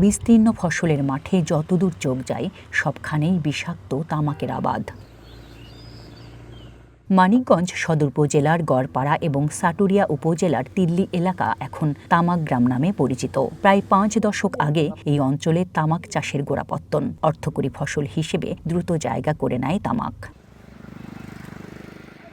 বিস্তীর্ণ ফসলের মাঠে যতদূর চোখ যায় সবখানেই বিষাক্ত তামাকের আবাদ। মানিকগঞ্জ সদর উপজেলার গড়পাড়া এবং সাটুরিয়া উপজেলার তিল্লি এলাকা এখন তামাক গ্রাম নামে পরিচিত। প্রায় ৫ দশক আগে এই অঞ্চলে তামাক চাষের গোড়াপত্তন। অর্থকরী ফসল হিসেবে দ্রুত জায়গা করে নেয় তামাক।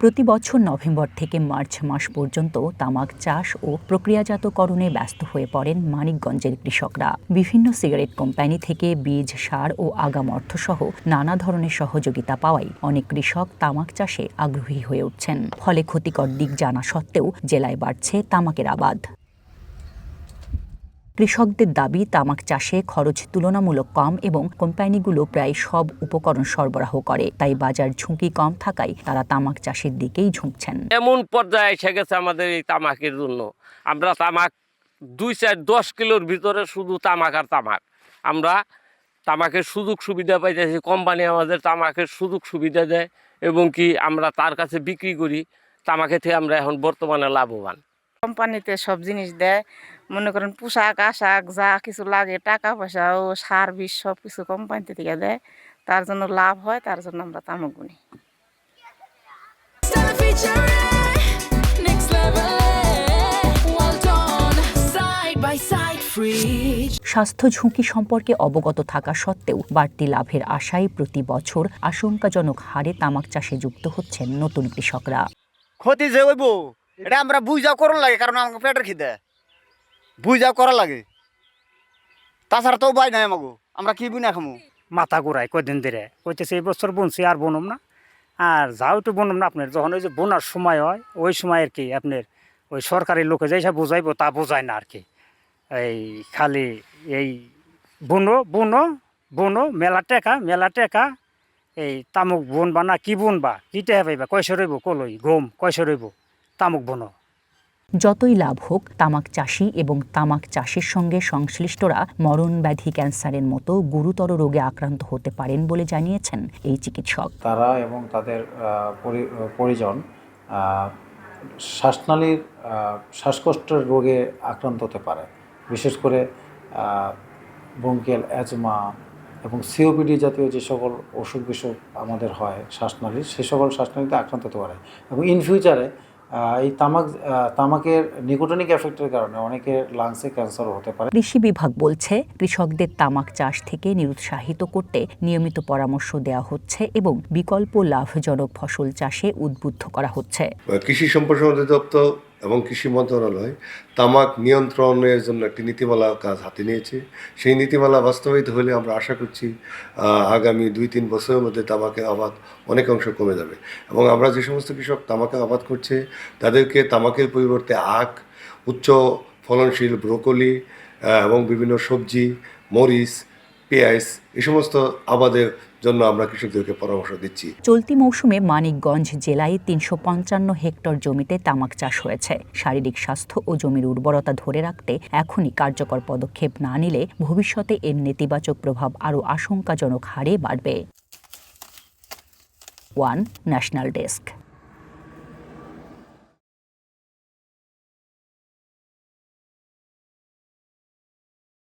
প্রতি বছর নভেম্বর থেকে মার্চ মাস পর্যন্ত তামাক চাষ ও প্রক্রিয়াজাতকরণে ব্যস্ত হয়ে পড়েন মানিকগঞ্জের কৃষকরা। বিভিন্ন সিগারেট কোম্পানি থেকে বীজ, সার ও আগাম অর্থসহ নানা ধরনের সহযোগিতা পাওয়ায় অনেক কৃষক তামাক চাষে আগ্রহী হয়ে উঠছেন। ফলে ক্ষতিকর দিক জানা সত্ত্বেও জেলায় বাড়ছে তামাকের আবাদ। কৃষকদের দাবি, তামাক চাষে খরচ তুলনামূলক কম এবং কোম্পানিগুলো প্রায় সব উপকরণ সরবরাহ করে, তাই বাজার ঝুঁকি কম থাকায় তারা তামাক চাষের দিকেই ঝুঁকছেন। এমন পর্যায়ে এসে গেছে আমাদের এই তামাকের জন্য, আমরা তামাক 2-4-10 কিলোর ভিতরে শুধু তামাক আর তামাক। আমরা তামাকের সুযোগ সুবিধা পাইতেছি, কোম্পানি আমাদের তামাকের সুযোগ সুবিধা দেয় এবং কি আমরা তার কাছে বিক্রি করি। তামাকের থেকে আমরা এখন বর্তমানে লাভবান। কোম্পানিতে সব জিনিস দেয়, মনে করেন পোশাক আশাক যা কিছু লাগে, টাকা পয়সা ও সার বিষ সব কিছু কোম্পানিতে থেকে দেয়, তার জন্য লাভ হয়, তার জন্য আমরা তামাক বুনি। স্বাস্থ্য ঝুঁকি সম্পর্কে অবগত থাকা সত্ত্বেও বাড়তি লাভের আশায় প্রতি বছর আশঙ্কাজনক হারে তামাক চাষে যুক্ত হচ্ছেন নতুন কৃষকরা। ক্ষতি যে হইব এটা আমরা বুঝা করা লাগে, কারণ আমাকে পেটের খিদে বুঝা করা লাগে, তাছাড়া তো উপায় নাই আমাকে, আমরা কি বুনা খামু। মাথা ঘুরায় কদিন ধরে কইতেছে এই বছর বুনছি আর বনম না, আর যাও একটু বনম না। আপনার যখন ওই যে বোনার সময় হয় ওই সময় আর কি আপনার ওই সরকারি লোকে যাই সব বোঝাইবো তা বোঝায় না আর কি। এই খালি এই বুনো বুনো বুনো মেলা টেকা এই তামুক বুনবা না কি বুনবা কি টেহা পাইবা, কয়শো রইব কলই গম, কয়শো রইব তামুক বুনো। যতই লাভ হোক, তামাক চাষি এবং তামাক চাষের সঙ্গে সংশ্লিষ্টরা মরণ ব্যাধি, ক্যান্সারের মতো গুরুতর রোগে আক্রান্ত হতে পারেন বলে জানিয়েছেন এই চিকিৎসক। তারা এবং তাদের পরিজন শ্বাসনালীর শ্বাসকষ্টের রোগে আক্রান্ত হতে পারে, বিশেষ করে ব্রঙ্কিয়াল অ্যাজমা এবং সিওপিডি জাতীয় যে সকল অসুখ বিসুখ আমাদের হয় শ্বাসনালীর, সে সকল শ্বাসনালীতে আক্রান্ত হতে পারে। এবং ইন ফিউচারে এই তামাকের নিকোটিনিক এফেক্টের কারণে অনেকের লাংসে ক্যান্সারও হতে পারে। কৃষি বিভাগ বলছে, কৃষকদের তামাক চাষ থেকে নিরুৎসাহিত করতে নিয়মিত পরামর্শ দেওয়া হচ্ছে এবং বিকল্প লাভজনক ফসল চাষে উদ্বুদ্ধ করা হচ্ছে। কৃষি সম্প্রসারণ অধিদপ্তর এবং কৃষি মন্ত্রণালয় তামাক নিয়ন্ত্রণের জন্য একটি নীতিমালা কাজ হাতে নিয়েছে। সেই নীতিমালা বাস্তবায়িত হলে আমরা আশা করছি আগামী 2-3 বছরের মধ্যে তামাকের আবাদ অনেকাংশ কমে যাবে। এবং আমরা যে সমস্ত কৃষক তামাকের আবাদ করছে তাদেরকে তামাকের পরিবর্তে আখ, উচ্চ ফলনশীল ব্রোকলি এবং বিভিন্ন সবজি, মরিচ, পেঁয়াজ এই সমস্ত আবাদের জন্য আমরা কৃষকদেরকে পরামর্শ দিচ্ছি। চলতি মৌসুমে মানিকগঞ্জ জেলায় 355 হেক্টর জমিতে তামাক চাষ হয়েছে। শারীরিক স্বাস্থ্য ও জমির উর্বরতা ধরে রাখতে এখনই কার্যকর পদক্ষেপ না নিলে ভবিষ্যতে এর নেতিবাচক প্রভাব আরও আশঙ্কাজনক হারে বাড়বে। One national desk.